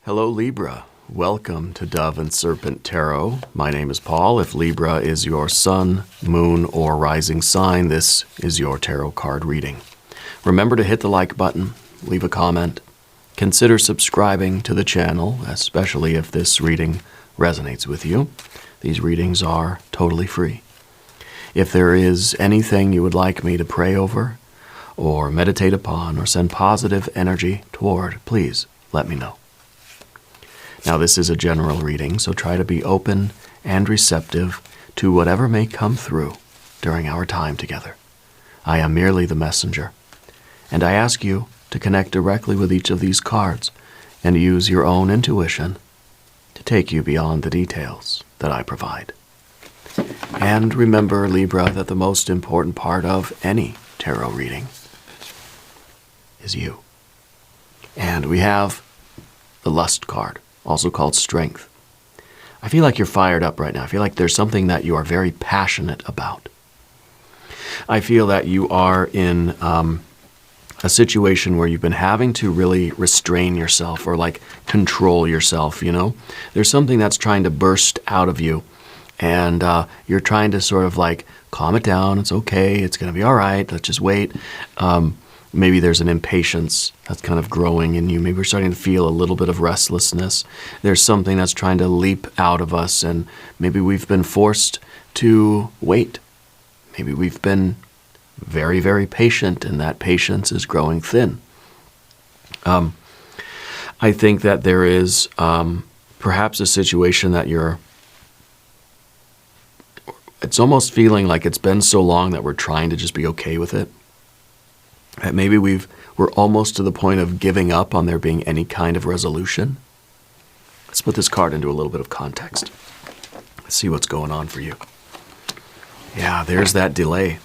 Hello Libra, welcome to Dove and Serpent Tarot. My name is Paul. If Libra is your sun, moon, or rising sign, this is your tarot card reading. Remember to hit the like button, leave a comment, consider subscribing to the channel, especially if this reading resonates with you. These readings are totally free. If there is anything you would like me to pray over, or meditate upon, or send positive energy toward, please let me know. Now, this is a general reading, so try to be open and receptive to whatever may come through during our time together. I am merely the messenger, and I ask you to connect directly with each of these cards and use your own intuition to take you beyond the details that I provide. And remember, Libra, that the most important part of any tarot reading is you. And we have the Lust card, also called Strength. I feel like you're fired up right now. I feel like there's something that you are very passionate about. I feel that you are in a situation where you've been having to really restrain yourself or like control yourself, you know? There's something that's trying to burst out of you, and you're trying to sort of like calm it down. It's okay. It's going to be all right. Let's just wait. Maybe there's an impatience that's kind of growing in you. Maybe we're starting to feel a little bit of restlessness. There's something that's trying to leap out of us, and maybe we've been forced to wait. Maybe we've been very, very patient, and that patience is growing thin. I think that there is perhaps a situation that it's almost feeling like it's been so long that we're trying to just be okay with it. That maybe we're almost to the point of giving up on there being any kind of resolution. Let's put this card into a little bit of context. Let's see what's going on for you. Yeah, there's that delay.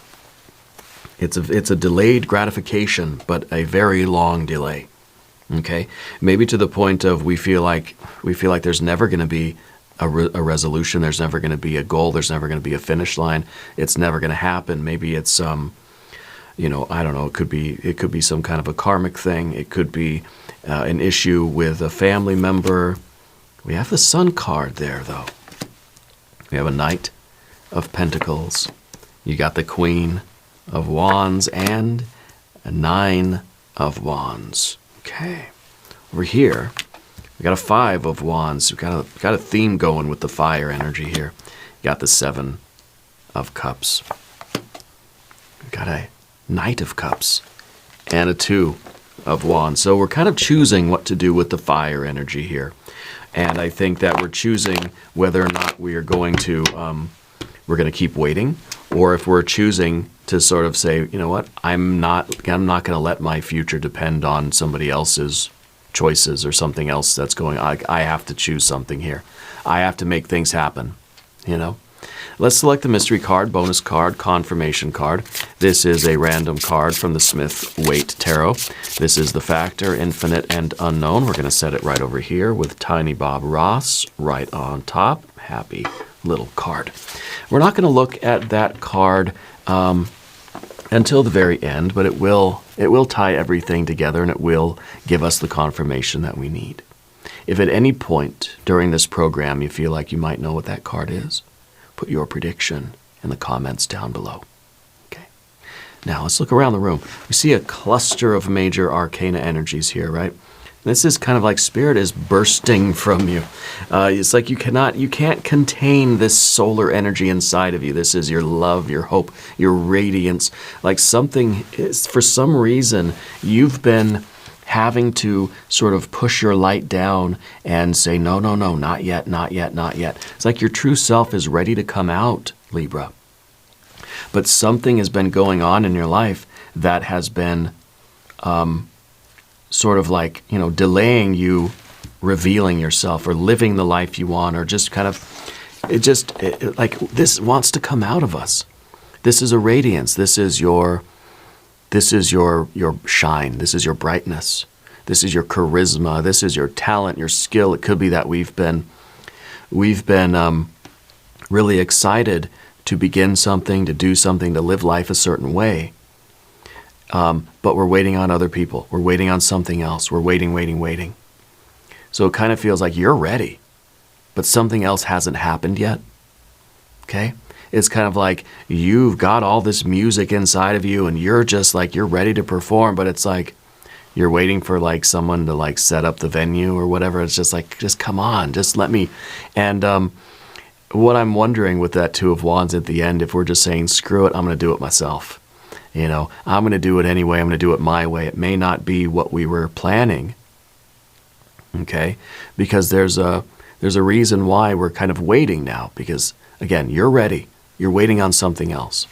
It's a delayed gratification, but a very long delay. Okay? Maybe to the point of we feel like there's never going to be a resolution, there's never going to be a goal, there's never going to be a finish line. It's never going to happen. Maybe it's I don't know, it could be some kind of a karmic thing. It could be an issue with a family member. We have the Sun card there, though. We have a Knight of Pentacles. You got the Queen of Wands and a Nine of Wands. Okay. Over here, we got a Five of Wands. We've got a theme going with the fire energy here. You got the Seven of Cups. We've got a Knight of Cups and a Two of Wands. So we're kind of choosing what to do with the fire energy here. And I think that we're choosing whether or not we are going to, we're going to keep waiting, or if we're choosing to sort of say, you know what, I'm not going to let my future depend on somebody else's choices or something else that's going on. I have to choose something here. I have to make things happen, you know? Let's select the mystery card, bonus card, confirmation card. This is a random card from the Smith-Waite Tarot. This is the Factor, Infinite, and Unknown. We're going to set it right over here with Tiny Bob Ross right on top. Happy little card. We're not going to look at that card until the very end, but it will tie everything together, and it will give us the confirmation that we need. If at any point during this program you feel like you might know what that card is, put your prediction in the comments down below. Okay. Now let's look around the room. We see a cluster of major arcana energies here, right? This is kind of like Spirit is bursting from you. It's like you can't contain this solar energy inside of you. This is your love, your hope, your radiance. Like something is, for some reason, you've been having to sort of push your light down and say, no, no, no, not yet, not yet, not yet. It's like your true self is ready to come out, Libra. But something has been going on in your life that has been sort of like, delaying you revealing yourself or living the life you want, or just kind of, like this wants to come out of us. This is a radiance. This is your shine. This is your brightness. This is your charisma. This is your talent, your skill. It could be that we've been really excited to begin something, to do something, to live life a certain way. But we're waiting on other people. We're waiting on something else. We're waiting. So it kind of feels like you're ready, but something else hasn't happened yet. Okay? It's kind of like you've got all this music inside of you and you're just like, you're ready to perform, but it's like you're waiting for like someone to like set up the venue or whatever. It's just like, just come on, just let me. And what I'm wondering with that Two of Wands at the end, if we're just saying, screw it, I'm going to do it myself. You know, I'm going to do it anyway. I'm going to do it my way. It may not be what we were planning. Okay? Because there's a reason why we're kind of waiting now. Because, again, you're ready. You're waiting on something else.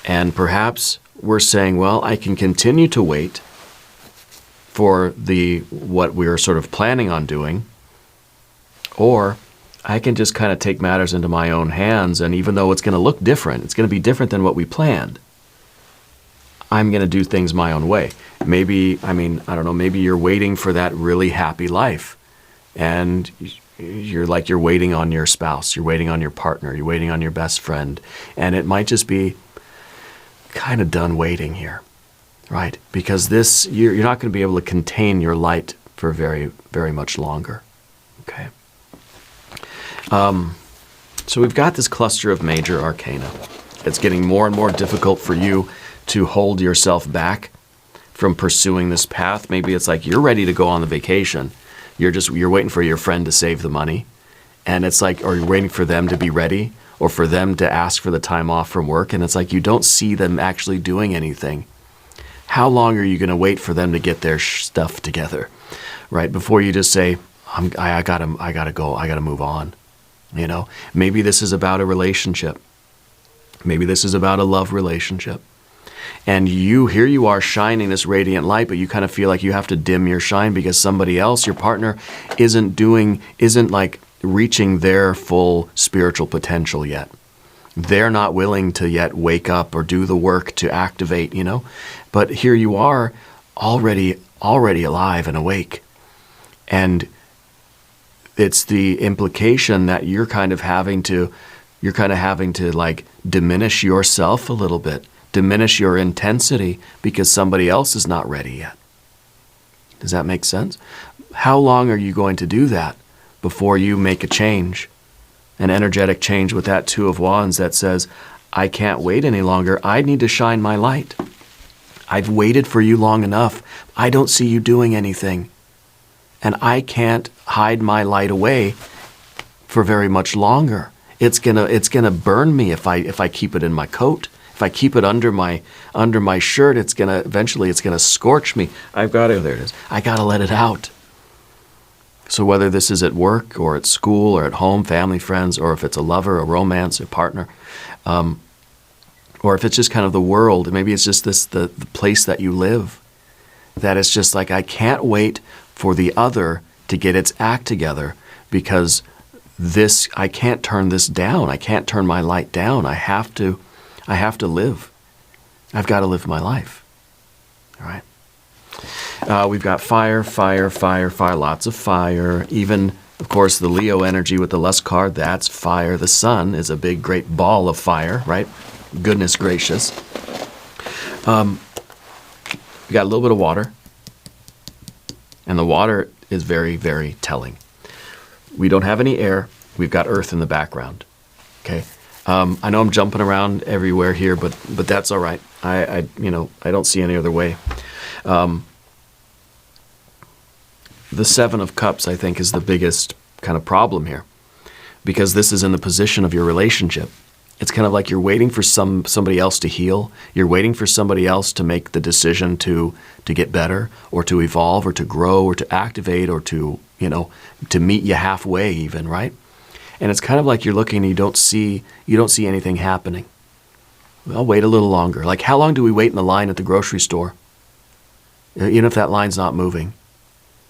And perhaps we're saying, well, I can continue to wait for what we're sort of planning on doing. Or I can just kind of take matters into my own hands, and even though it's going to look different, it's going to be different than what we planned, I'm going to do things my own way. Maybe, I don't know, maybe you're waiting for that really happy life, and you're waiting on your spouse, you're waiting on your partner, you're waiting on your best friend, and it might just be kind of done waiting here, right? Because you're not going to be able to contain your light for very, very much longer, okay? So we've got this cluster of major arcana. It's getting more and more difficult for you to hold yourself back from pursuing this path. Maybe it's like you're ready to go on the vacation. You're waiting for your friend to save the money. And it's like, or you're waiting for them to be ready or for them to ask for the time off from work. And it's like you don't see them actually doing anything. How long are you going to wait for them to get their stuff together, right? Before you just say, I gotta go, I gotta move on. You know, maybe this is about a relationship. Maybe this is about a love relationship. And here you are shining this radiant light, but you kind of feel like you have to dim your shine because somebody else, your partner, isn't like reaching their full spiritual potential yet. They're not willing to yet wake up or do the work to activate, you know. But here you are already alive and awake. And it's the implication that you're kind of having to like diminish yourself a little bit, diminish your intensity because somebody else is not ready yet. Does that make sense? How long are you going to do that before you make a change, an energetic change with that Two of Wands that says, I can't wait any longer. I need to shine my light. I've waited for you long enough. I don't see you doing anything. And I can't hide my light away for very much longer. It's gonna burn me if I keep it in my coat. If I keep it under my shirt, eventually it's gonna scorch me. There it is. I gotta let it out. So whether this is at work or at school or at home, family, friends, or if it's a lover, a romance, a partner, or if it's just kind of the world, maybe it's just the place that you live, that it's just like, I can't wait for the other to get its act together because I can't turn this down. I can't turn my light down. I have to live. I've got to live my life. All right. We've got fire, fire, fire, fire, lots of fire. Even, of course, the Leo energy with the lust card, that's fire. The sun is a big, great ball of fire, right? Goodness gracious. We got a little bit of water. And the water is very, very telling. We don't have any air. We've got earth in the background. Okay. I know I'm jumping around everywhere here, but that's all right. I don't see any other way. The Seven of Cups, I think, is the biggest kind of problem here, because this is in the position of your relationship. It's kind of like you're waiting for somebody else to heal. You're waiting for somebody else to make the decision to get better or to evolve or to grow or to activate or to meet you halfway even, right? And it's kind of like you're looking and you don't see anything happening. I'll wait a little longer. Like, how long do we wait in the line at the grocery store? Even if that line's not moving.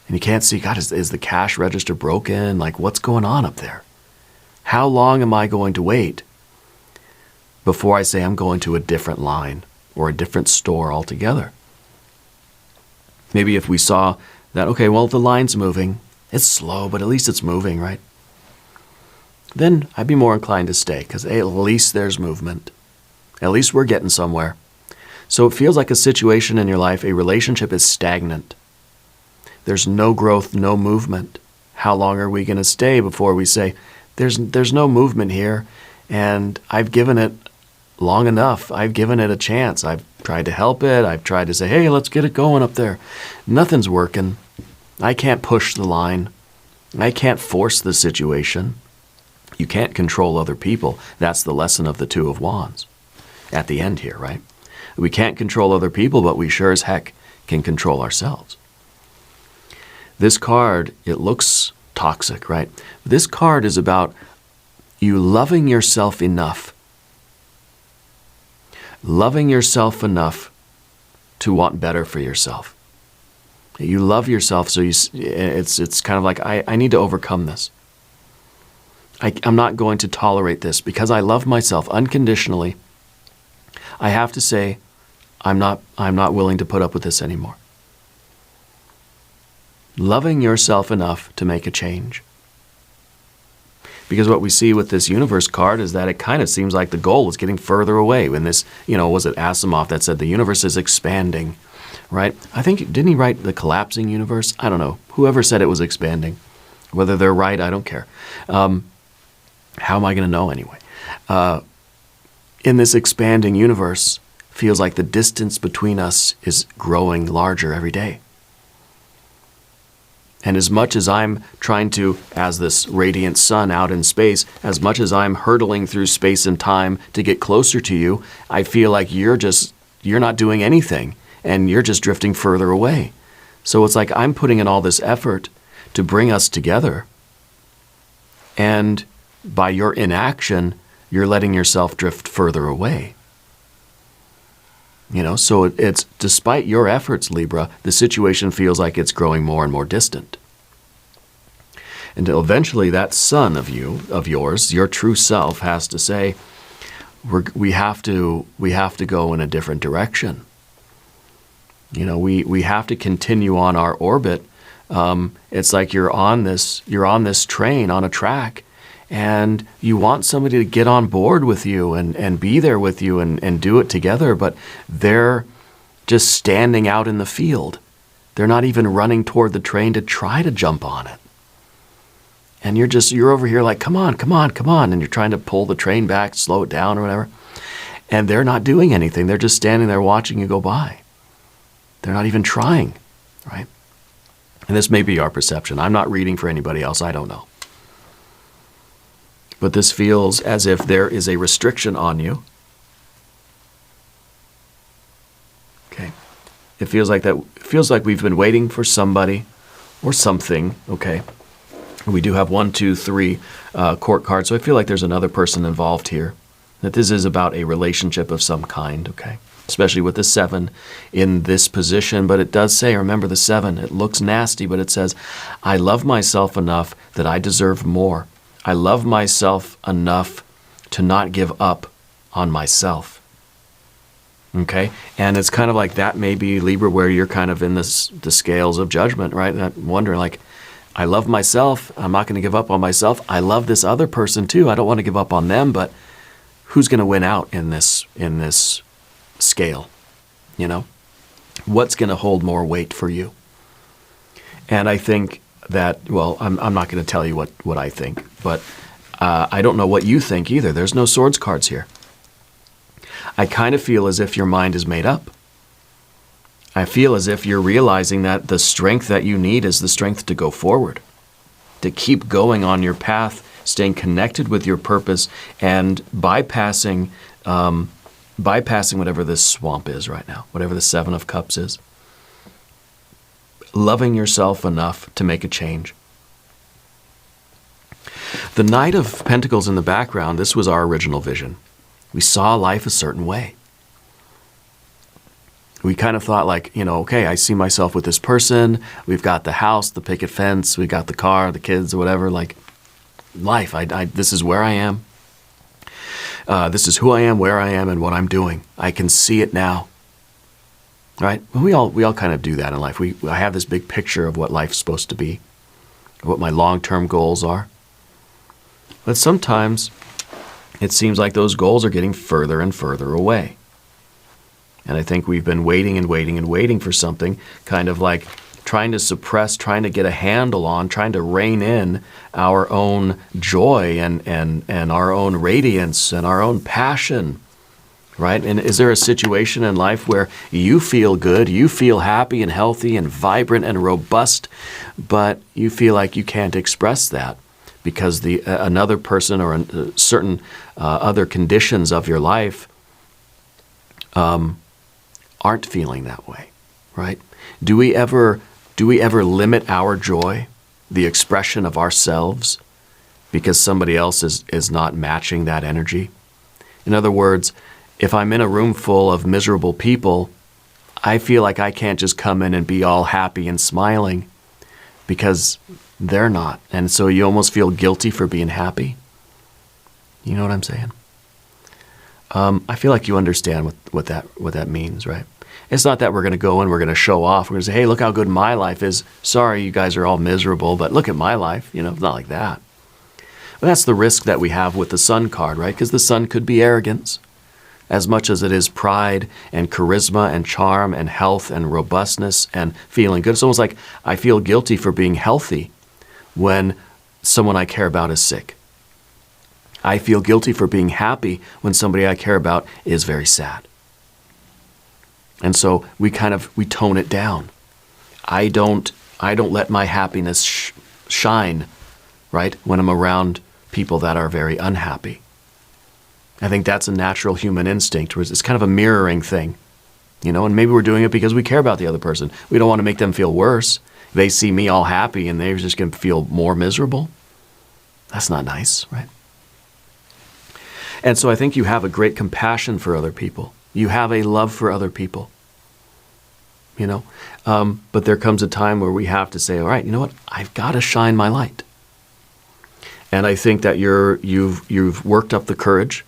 And you can't see, God, is the cash register broken? Like, what's going on up there? How long am I going to wait before I say I'm going to a different line or a different store altogether? Maybe if we saw that, okay, well, the line's moving. It's slow, but at least it's moving, right? Then I'd be more inclined to stay because, hey, at least there's movement. At least we're getting somewhere. So it feels like a situation in your life, a relationship is stagnant. There's no growth, no movement. how long are we going to stay before we say, there's no movement here, and I've given it long enough. I've given it a chance. I've tried to help it. I've tried to say, hey, let's get it going up there. Nothing's working. I can't push the line. I can't force the situation. You can't control other people. That's the lesson of the Two of Wands at the end here, right? We can't control other people, but we sure as heck can control ourselves. This card, it looks toxic, right? This card is about you loving yourself enough. Loving yourself enough to want better for yourself. You love yourself, so it's kind of like, I need to overcome this. I'm not going to tolerate this because I love myself unconditionally. I have to say, I'm not willing to put up with this anymore. Loving yourself enough to make a change. Because what we see with this universe card is that it kind of seems like the goal is getting further away. When this, was it Asimov that said the universe is expanding, right? I think, didn't he write the collapsing universe? I don't know. Whoever said it was expanding. Whether they're right, I don't care. How am I going to know anyway? In this expanding universe, feels like the distance between us is growing larger every day. And as much as I'm trying to, as this radiant sun out in space, as much as I'm hurtling through space and time to get closer to you, I feel like you're not doing anything, and you're just drifting further away. So it's like I'm putting in all this effort to bring us together, and by your inaction, you're letting yourself drift further away. So it's despite your efforts, Libra, the situation feels like it's growing more and more distant. Until eventually that sun of yours, your true self, has to say, we have to go in a different direction. We have to continue on our orbit. It's like you're on this train on a track, and you want somebody to get on board with you and be there with you and do it together, but they're just standing out in the field. They're not even running toward the train to try to jump on it. And you're over here like, come on, and you're trying to pull the train back, slow it down or whatever. And they're not doing anything. They're just standing there watching you go by. They're not even trying, right? And this may be our perception. I'm not reading for anybody else. I don't know. But this feels as if there is a restriction on you. Okay. It feels like that. It feels like we've been waiting for somebody or something. Okay. We do have 1, 2, 3 court cards, so I feel like there's another person involved here. That this is about a relationship of some kind. Okay. Especially with the 7 in this position, but it does say, remember the 7. It looks nasty, but it says, I love myself enough that I deserve more. I love myself enough to not give up on myself. Okay? And it's kind of like that may be, Libra, where you're kind of in the scales of judgment, right? I'm wondering, like, I love myself. I'm not going to give up on myself. I love this other person too. I don't want to give up on them, but who's going to win out in this scale? What's going to hold more weight for you? And I think that, well, I'm not going to tell you what I think, but I don't know what you think either. There's no swords cards here. I kind of feel as if your mind is made up. I feel as if you're realizing that the strength that you need is the strength to go forward, to keep going on your path, staying connected with your purpose, and bypassing whatever this swamp is right now, whatever the 7 of Cups is. Loving yourself enough to make a change. The Knight of Pentacles in the background, this was our original vision. We saw life a certain way. We kind of thought like, okay, I see myself with this person. We've got the house, the picket fence. We've got the car, the kids, or whatever. Like, life. This is where I am. This is who I am, where I am, and what I'm doing. I can see it now. Right? We all kind of do that in life. I have this big picture of what life's supposed to be, what my long-term goals are. But sometimes it seems like those goals are getting further and further away. And I think we've been waiting and waiting and waiting for something, kind of like trying to suppress, trying to get a handle on, trying to rein in our own joy and our own radiance and our own passion, right? And is there a situation in life where you feel good, you feel happy and healthy and vibrant and robust, but you feel like you can't express that because another person or certain other conditions of your life aren't feeling that way, right? Do we ever limit our joy, the expression of ourselves, because somebody else is not matching that energy? In other words, if I'm in a room full of miserable people, I feel like I can't just come in and be all happy and smiling because they're not. And so you almost feel guilty for being happy. You know what I'm saying? I feel like you understand what that means, right? It's not that we're going to go and we're going to show off. We're going to say, hey, look how good my life is. Sorry, you guys are all miserable, but look at my life. You know, it's not like that. But that's the risk that we have with the Sun card, right? Because the Sun could be arrogance as much as it is pride and charisma and charm and health and robustness and feeling good. It's almost like I feel guilty for being healthy when someone I care about is sick. I feel guilty for being happy when somebody I care about is very sad. And so we tone it down. I don't let my happiness shine, right, when I'm around people that are very unhappy. I think that's a natural human instinct, where it's kind of a mirroring thing, you know, and maybe we're doing it because we care about the other person. We don't want to make them feel worse. They see me all happy and they're just going to feel more miserable. That's not nice, right? And so I think you have a great compassion for other people. You have a love for other people, you know, but there comes a time where we have to say, all right, you know what? I've got to shine my light. And I think that you've worked up the courage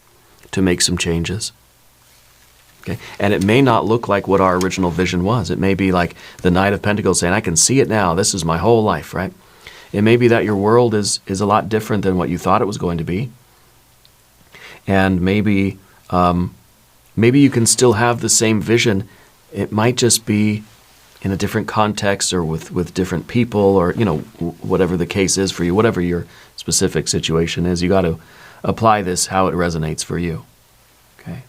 to make some changes. Okay? And it may not look like what our original vision was. It may be like the Knight of Pentacles saying, I can see it now. This is my whole life, right? It may be that your world is a lot different than what you thought it was going to be. And maybe you can still have the same vision. It might just be in a different context or with different people, or, you know, whatever the case is for you, whatever your specific situation is, you got to apply this how it resonates for you. Okay.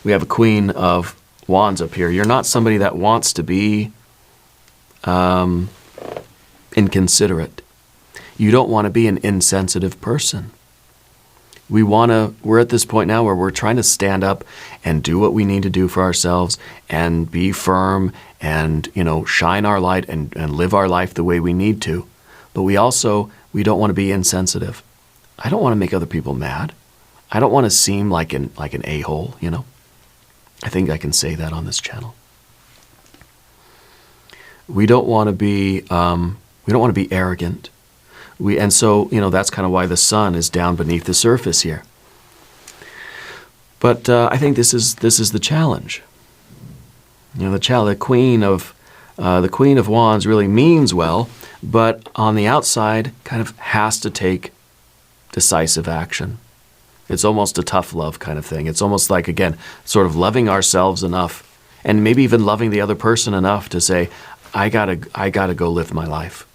We have a Queen of Wands up here. You're not somebody that wants to be inconsiderate. You don't want to be an insensitive person. We're at this point now where we're trying to stand up and do what we need to do for ourselves and be firm and, you know, shine our light and live our life the way we need to. But we don't want to be insensitive. I don't want to make other people mad. I don't want to seem like an a-hole, you know. I think I can say that on this channel. We don't want to be arrogant. And so, you know, that's kind of why the Sun is down beneath the surface here. But I think this is the challenge. You know, the Queen of Wands really means well, but on the outside kind of has to take decisive action. It's almost a tough love kind of thing. It's almost like, again, sort of loving ourselves enough, and maybe even loving the other person enough to say, I gotta go live my life.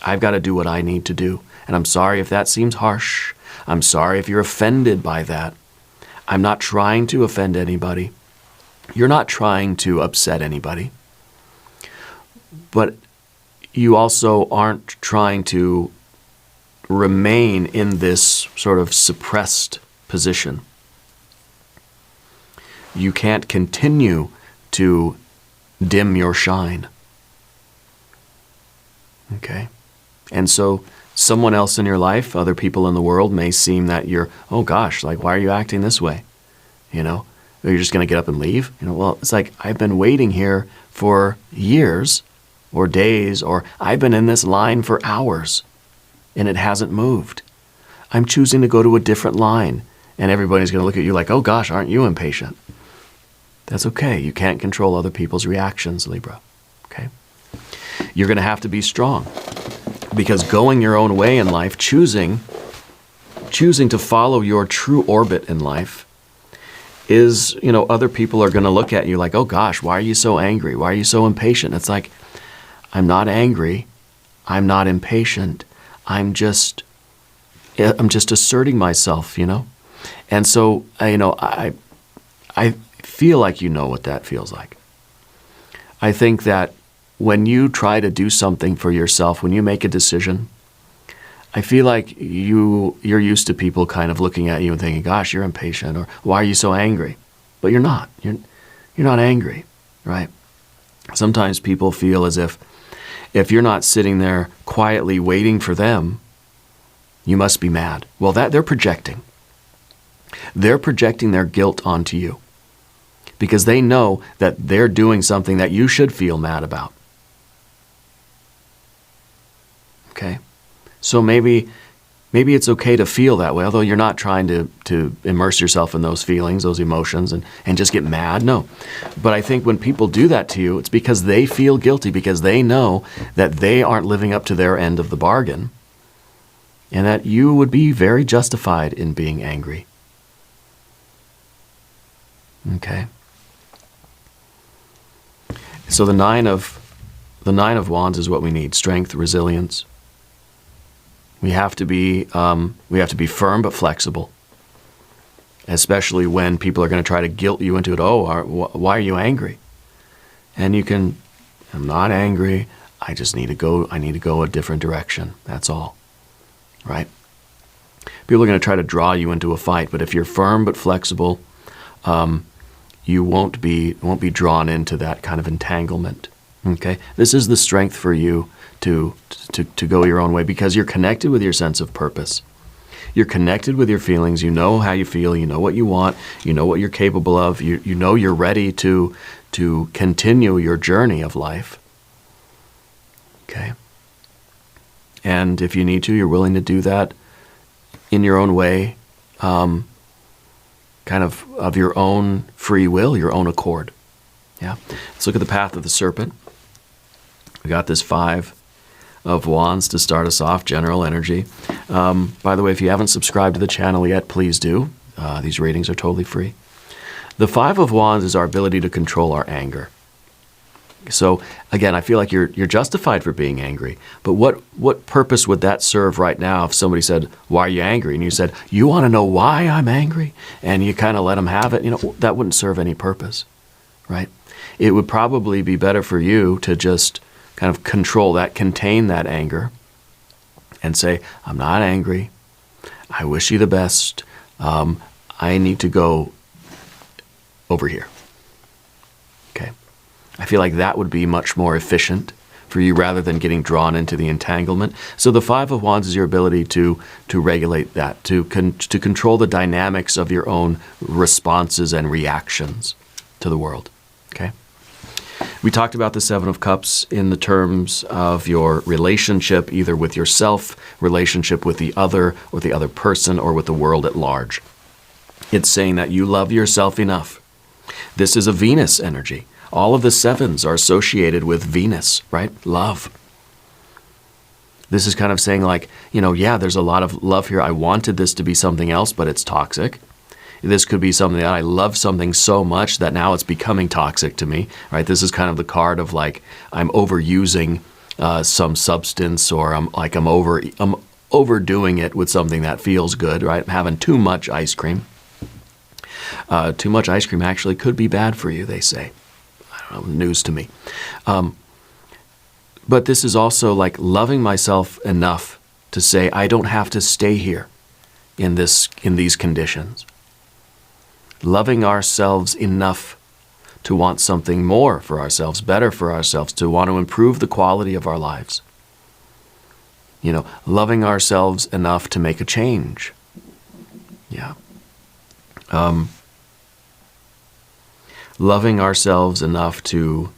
I've got to do what I need to do. And I'm sorry if that seems harsh. I'm sorry if you're offended by that. I'm not trying to offend anybody. You're not trying to upset anybody. But you also aren't trying to remain in this sort of suppressed position. You can't continue to dim your shine. Okay? And so someone else in your life, other people in the world, may seem that you're, oh gosh, like, why are you acting this way? You know, or you're just going to get up and leave? You know, well, it's like, I've been waiting here for years or days, or I've been in this line for hours and it hasn't moved. I'm choosing to go to a different line, and everybody's going to look at you like, oh gosh, aren't you impatient? That's okay. You can't control other people's reactions, Libra. Okay? You're going to have to be strong. Because going your own way in life, choosing to follow your true orbit in life, is, you know, other people are going to look at you like, oh gosh, why are you so angry? Why are you so impatient? It's like, I'm not angry. I'm not impatient. I'm just asserting myself, you know? And so, I feel like you know what that feels like. I think that when you try to do something for yourself, when you make a decision, I feel like you're used to people kind of looking at you and thinking, gosh, you're impatient, or why are you so angry? But you're not. You're not angry, right? Sometimes people feel as if you're not sitting there quietly waiting for them, you must be mad. Well, that they're projecting. They're projecting their guilt onto you because they know that they're doing something that you should feel mad about. Okay? So maybe it's okay to feel that way, although you're not trying to immerse yourself in those feelings, those emotions, and just get mad. No. But I think when people do that to you, it's because they feel guilty, because they know that they aren't living up to their end of the bargain, and that you would be very justified in being angry. Okay? So the nine of Wands is what we need: strength, resilience. We have to be firm but flexible, especially when people are going to try to guilt you into it. Oh, why are you angry? And you can, I'm not angry. I just need to go. I need to go a different direction. That's all, right? People are going to try to draw you into a fight, but if you're firm but flexible, you won't be drawn into that kind of entanglement. Okay, this is the strength for you to go your own way, because you're connected with your sense of purpose. You're connected with your feelings. You know how you feel. You know what you want. You know what you're capable of. You know you're ready to continue your journey of life. Okay. And if you need to, you're willing to do that in your own way, kind of your own free will, your own accord. Yeah. Let's look at the path of the serpent. We got this 5 of Wands to start us off, general energy. By the way, if you haven't subscribed to the channel yet, please do. These readings are totally free. The 5 of Wands is our ability to control our anger. So again, I feel like you're justified for being angry, but what purpose would that serve right now if somebody said, why are you angry? And you said, you want to know why I'm angry? And you kind of let them have it. You know, that wouldn't serve any purpose, right? It would probably be better for you to just kind of control that, contain that anger, and say, I'm not angry. I wish you the best. I need to go over here. Okay. I feel like that would be much more efficient for you rather than getting drawn into the entanglement. So the 5 of Wands is your ability to regulate that, to control the dynamics of your own responses and reactions to the world. Okay. We talked about the 7 of Cups in the terms of your relationship, either with yourself, relationship with the other, or the other person, or with the world at large. It's saying that you love yourself enough. This is a Venus energy. All of the 7s are associated with Venus, right? Love. This is kind of saying like, yeah, there's a lot of love here. I wanted this to be something else, but it's toxic. This could be something that I love something so much that now it's becoming toxic to me, right? This is kind of the card of like, I'm overusing some substance, or I'm overdoing it with something that feels good, right? I'm having too much ice cream. Too much ice cream actually could be bad for you, they say. I don't know, news to me. But this is also like loving myself enough to say, I don't have to stay here in these conditions. Loving ourselves enough to want something more for ourselves, better for ourselves, to want to improve the quality of our lives. Loving ourselves enough to make a change. Yeah. Loving ourselves enough to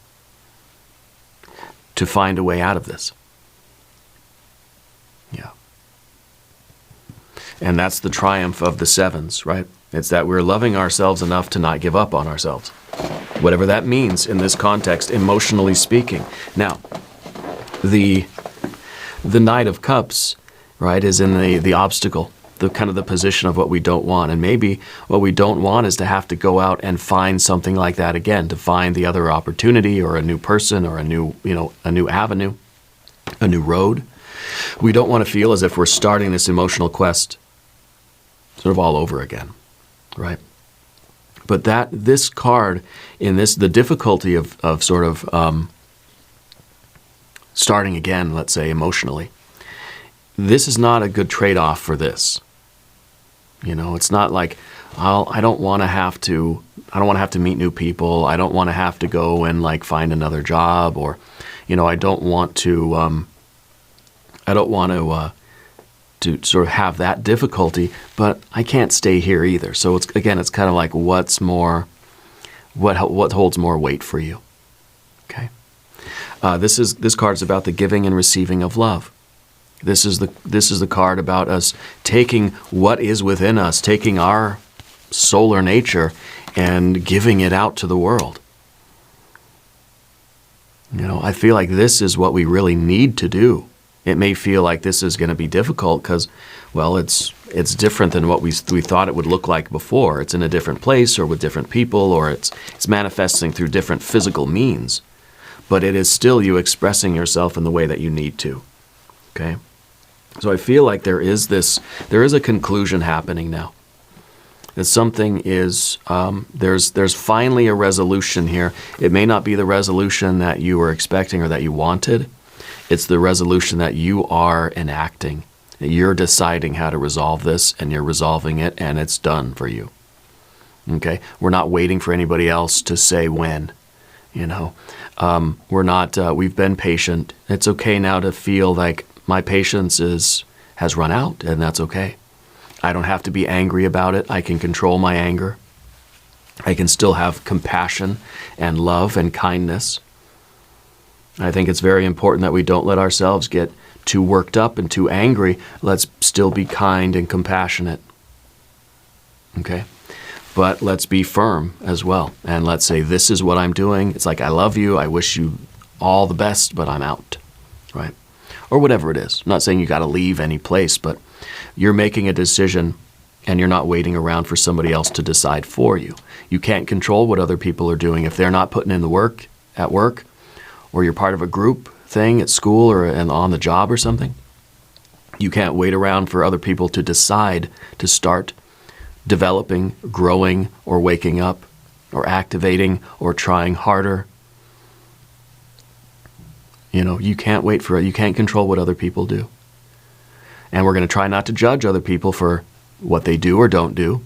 find a way out of this. Yeah. And that's the triumph of the 7s, right? It's that we're loving ourselves enough to not give up on ourselves. Whatever that means in this context, emotionally speaking. Now, the Knight of Cups, right, is in the obstacle. the kind of the position of what we don't want. And maybe what we don't want is to have to go out and find something like that again, to find the other opportunity or a new person or a new avenue, a new road. We don't want to feel as if we're starting this emotional quest sort of all over again, right? But this card in this, the difficulty of sort of starting again, let's say emotionally, this is not a good trade-off for this. It's not like, I don't want to have to meet new people. I don't want to have to go and like find another job, or, I don't want to to sort of have that difficulty, but I can't stay here either. So it's kind of like what holds more weight for you. Okay. This card is about the giving and receiving of love. This is the card about us taking what is within us, taking our solar nature and giving it out to the world. I feel like this is what we really need to do. It may feel like this is going to be difficult because, well, it's different than what we thought it would look like before. It's in a different place or with different people, or it's manifesting through different physical means. But it is still you expressing yourself in the way that you need to. Okay? So I feel like there is a conclusion happening now. That something is, there's finally a resolution here. It may not be the resolution that you were expecting or that you wanted. It's the resolution that you are enacting. You're deciding how to resolve this, and you're resolving it, and it's done for you. Okay? We're not waiting for anybody else to say when. We're not, we've been patient. It's okay now to feel like my patience has run out, and that's okay. I don't have to be angry about it. I can control my anger. I can still have compassion and love and kindness. I think it's very important that we don't let ourselves get too worked up and too angry. Let's still be kind and compassionate. Okay? But let's be firm as well. And let's say, this is what I'm doing. It's like, I love you. I wish you all the best, but I'm out. Right? Or whatever it is. I'm not saying you got to leave any place, but you're making a decision and you're not waiting around for somebody else to decide for you. You can't control what other people are doing. If they're not putting in the work at work, or you're part of a group thing at school or on the job or something, you can't wait around for other people to decide to start developing, growing, or waking up, or activating, or trying harder. You can't wait for it. You can't control what other people do. And we're going to try not to judge other people for what they do or don't do.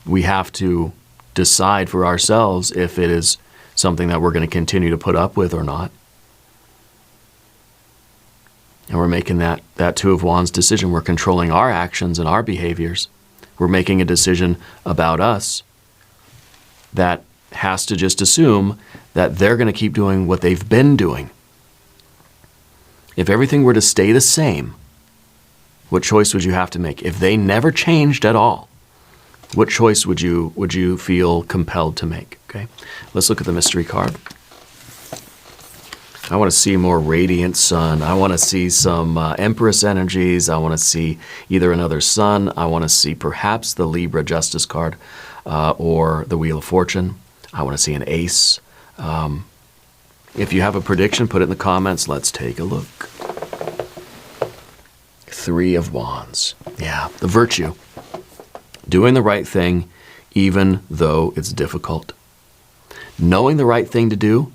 We have to decide for ourselves if it is something that we're going to continue to put up with or not. And we're making that Two of Wands decision. We're controlling our actions and our behaviors. We're making a decision about us that has to just assume that they're going to keep doing what they've been doing. If everything were to stay the same, what choice would you have to make? If they never changed at all, what choice would you feel compelled to make? Okay, let's look at the mystery card. I want to see more radiant sun. I want to see some Empress energies. I want to see either another sun. I want to see perhaps the Libra Justice card or the Wheel of Fortune. I want to see an ace. If you have a prediction, put it in the comments. Let's take a look. Three of Wands. Yeah, the virtue. Doing the right thing even though it's difficult. Knowing the right thing to do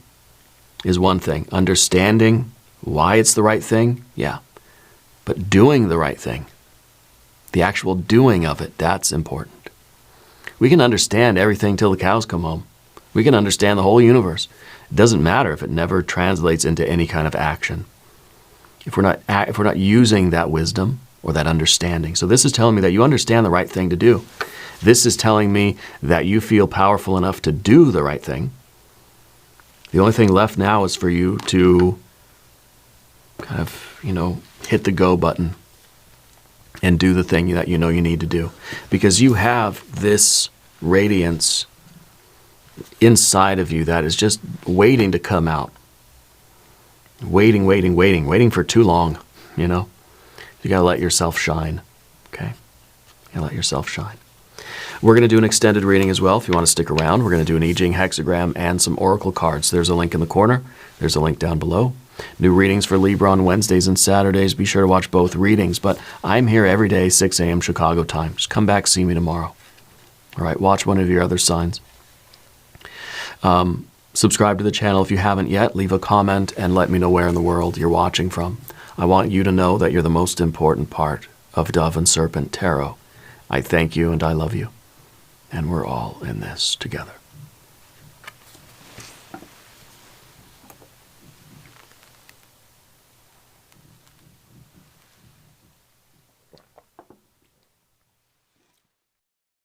is one thing. Understanding why it's the right thing, yeah. But doing the right thing, the actual doing of it, that's important. We can understand everything till the cows come home. We can understand the whole universe. It doesn't matter if it never translates into any kind of action. If we're not using that wisdom or that understanding. So this is telling me that you understand the right thing to do. This is telling me that you feel powerful enough to do the right thing. The only thing left now is for you to kind of, hit the go button and do the thing that you know you need to do. Because you have this radiance inside of you that is just waiting to come out. Waiting for too long, You got to let yourself shine. Okay? You let yourself shine. We're going to do an extended reading as well if you want to stick around. We're going to do an I Ching hexagram and some oracle cards. There's a link in the corner. There's a link down below. New readings for Libra on Wednesdays and Saturdays. Be sure to watch both readings. But I'm here every day, 6 a.m. Chicago time. Just come back, see me tomorrow. All right, watch one of your other signs. Subscribe to the channel if you haven't yet. Leave a comment and let me know where in the world you're watching from. I want you to know that you're the most important part of Dove and Serpent Tarot. I thank you and I love you. And we're all in this together.